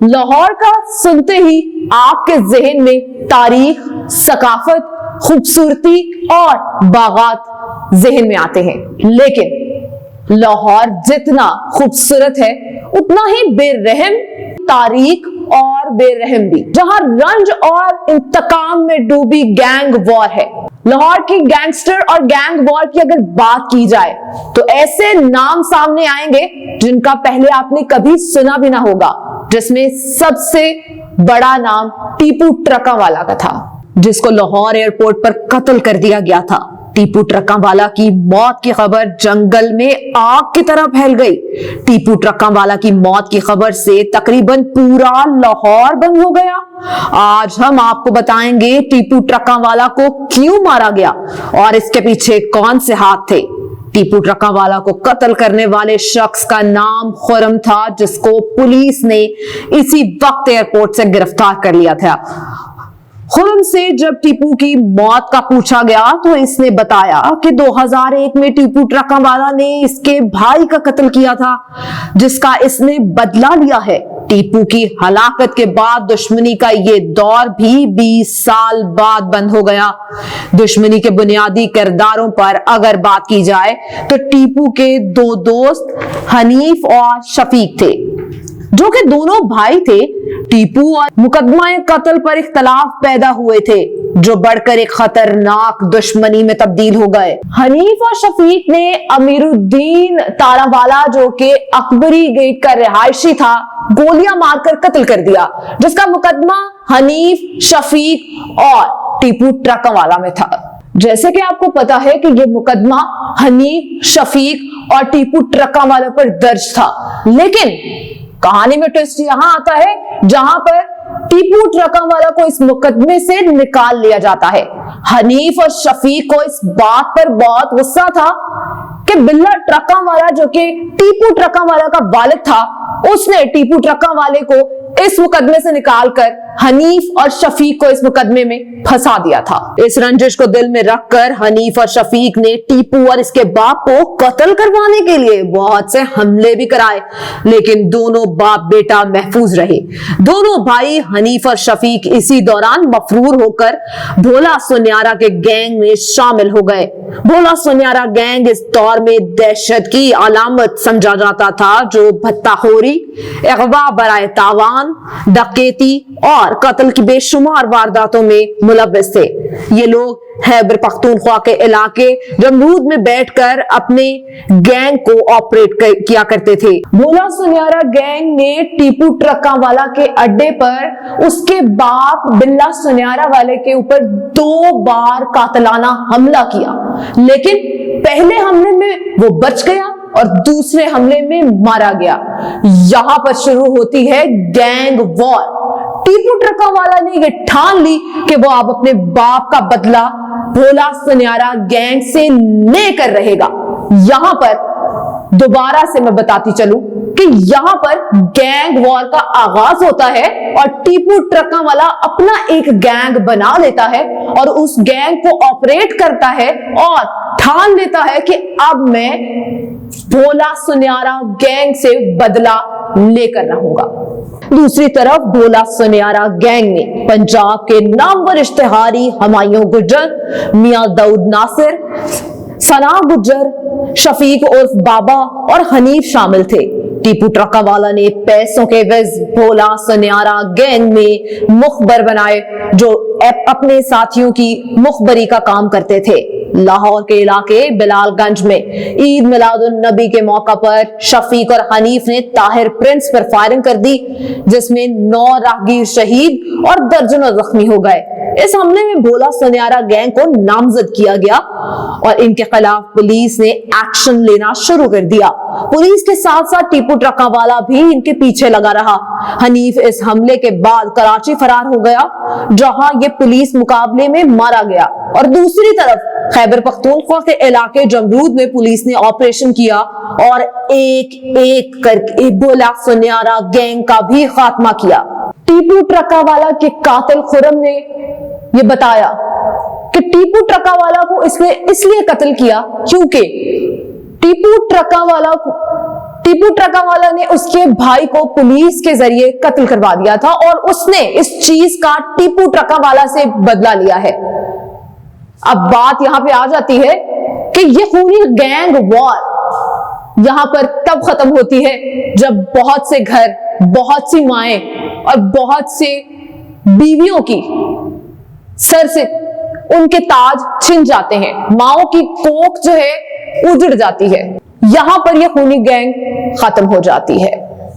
लाहौर का सुनते ही आपके जहन में तारीख, सकाफत, खूबसूरती और बागात जहन में आते हैं, लेकिन लाहौर जितना खूबसूरत है उतना ही बेरहम तारीख और बेरहम भी, जहां रंज और इंतकाम में डूबी गैंग वॉर है। लाहौर की गैंगस्टर और गैंग वॉर की अगर बात की जाए तो ऐसे नाम सामने आएंगे जिनका पहले आपने कभी सुना भी ना होगा, जिसमें सबसे बड़ा नाम टीपू ट्रकावाला का था, जिसको लाहौर एयरपोर्ट पर कत्ल कर दिया गया था। टीपू ट्रकावाला की मौत की खबर जंगल में आग की तरह फैल गई। टीपू ट्रकावाला की मौत की खबर से तकरीबन पूरा लाहौर बंद हो गया। आज हम आपको बताएंगे टीपू ट्रकावाला को क्यों मारा गया और इसके पीछे कौन से हाथ थे। टीपू ट्रकावाला को कत्ल करने वाले शख्स का नाम खुर्रम था, जिसको पुलिस ने इसी वक्त एयरपोर्ट से गिरफ्तार कर लिया था। खुर्रम से जब टीपू की मौत का पूछा गया तो इसने बताया कि 2001 में टीपू ट्रकावाला ने इसके भाई का कत्ल किया था, जिसका इसने बदला लिया है। टीपू की हलाकत के बाद दुश्मनी का ये दौर भी 20 साल बाद बंद हो गया। दुश्मनी के बुनियादी किरदारों पर अगर बात की जाए तो टीपू के दो दोस्त हनीफ और शफीक थे, जो कि दोनों भाई थे। टीपू और मुकदमा कत्ल पर इख्तलाफ पैदा हुए थे, जो बढ़कर एक खतरनाक दुश्मनी में तब्दील हो गए। हनीफ और शफीक ने अमीरुद्दीन तारावाला, जो कि अकबरी गेट का रिहायशी था, गोलियां मारकर कत्ल कर दिया, जिसका मुकदमा हनीफ, शफीक और टीपू ट्रकावाला में था। जैसे कि आपको पता है कि यह मुकदमा हनीफ, शफीक और टीपू ट्रकावाला पर दर्ज था, लेकिन कहानी में ट्विस्ट यहां आता है जहां पर टीपू ट्रकावाला को इस मुकदमे से निकाल लिया जाता है। हनीफ और शफीक को इस बात पर बहुत गुस्सा था कि बिल्ला ट्रकावाला, जो कि टीपू ट्रकावाला का वालिद था, उसने टीपू ट्रकावाले को इस मुकदमे से निकालकर हनीफ और शफीक को इस मुकदमे में फंसा दिया था। इस रंजिश को दिल में रखकर हनीफ और शफीक ने टीपू और इसके बाप को कत्ल करवाने के लिए बहुत से हमले भी कराए, लेकिन दोनों बाप बेटा महफूज रहे। दोनों भाई हनीफ और शफीक इसी दौरान मफरूर होकर भोला सुन्यारा के गैंग में शामिल हो गए। भोला सुन्यारा गैंग इस दौर में दहशत की अलामत समझा जाता था, जो भत्ताखोरी, अगवा बराए तावान, डकैती और कत्ल की बेशुमार वारदातों में मुलव्वस थे। ये लोग खैबर पख्तूनख्वा के इलाके जमरूद में बैठकर अपने गैंग को ऑपरेट किया करते थे। भोला सुन्यारा गैंग ने टीपू ट्रकावाला के अड्डे पर उसके बाप बिल्ला सुन्यारा वाले के ऊपर 2 बार कातलाना हमला किया, लेकिन पहले हमले में वो बच गया और दूसरे हमले में मारा गया। यहां पर शुरू होती है गैंग वॉर। टीपू ट्रकावाला ने यह ठान ली कि वो अब अपने बाप का बदला भोला सुन्यारा गैंग से लेकर रहेगा। यहां पर दोबारा से मैं बताती चलूं कि यहां पर गैंग वॉर का आगाज होता है और टीपू ट्रकावाला अपना एक गैंग बना लेता है और उस गैंग को ऑपरेट करता है और ठान लेता है कि अब मैं भोला सुन्यारा गैंग से बदला लेकर रहूंगा। दूसरी तरफ भोला सुन्यारा गैंग ने पंजाब के नामवर इश्तिहारी हुमायूं गुज्जर, मियां दाऊद नासिर, सना गुज्जर, शफीक उर्फ बाबा और हनीफ शामिल थे। टीपू ट्रकावाला ने पैसों के एवज भोला सुन्यारा गैंग में मुखबर बनाए, जो अपने साथियों की मुखबरी का काम करते थे। लाहौर के इलाके बिलालगंज में ईद मिलादुन नबी के मौका पर शफीक और हनीफ ने ताहिर प्रिंस पर फायरिंग कर दी, जिसमें 9 राहगीर शहीद और दर्जनों जख्मी हो गए। इस हमले में भोला सुन्यारा गैंग को नामजद किया गया और इनके खिलाफ पुलिस ने एक्शन लेना शुरू कर दिया। पुलिस के साथ साथ टीपू ट्रकावाला भी इनके पीछे लगा रहा। हनीफ इस हमले के बाद कराची फरार हो गया, जहां ये पुलिस मुकाबले में मारा गया, और दूसरी तरफ खैबर पख्तूनख्वा के इलाके जमरूद में पुलिस ने ऑपरेशन किया और एक एक करके भोला सुन्यारा गैंग का भी खात्मा किया। टीपू ट्रकावाला के कातिल खुर्रम ने यह बताया कि टीपू ट्रकावाला को इसलिए कत्ल किया क्योंकि टीपू ट्रकावाला ٹیپو ٹرکا والا نے اس کے بھائی کو پولیس کے ذریعے قتل کروا دیا تھا اور اس نے اس چیز کا ٹیپو ٹرکا والا سے بدلہ لیا ہے۔ اب بات یہاں پہ آ جاتی ہے کہ یہ خونی گینگ وار یہاں پر تب ختم ہوتی ہے جب بہت سے گھر، بہت سی مائیں اور بہت سے بیویوں کی سر سے ان کے تاج چھن جاتے ہیں، ماؤں کی کوکھ جو ہے اجڑ جاتی ہے، یہاں پر یہ خونی گینگ ختم ہو جاتی ہے۔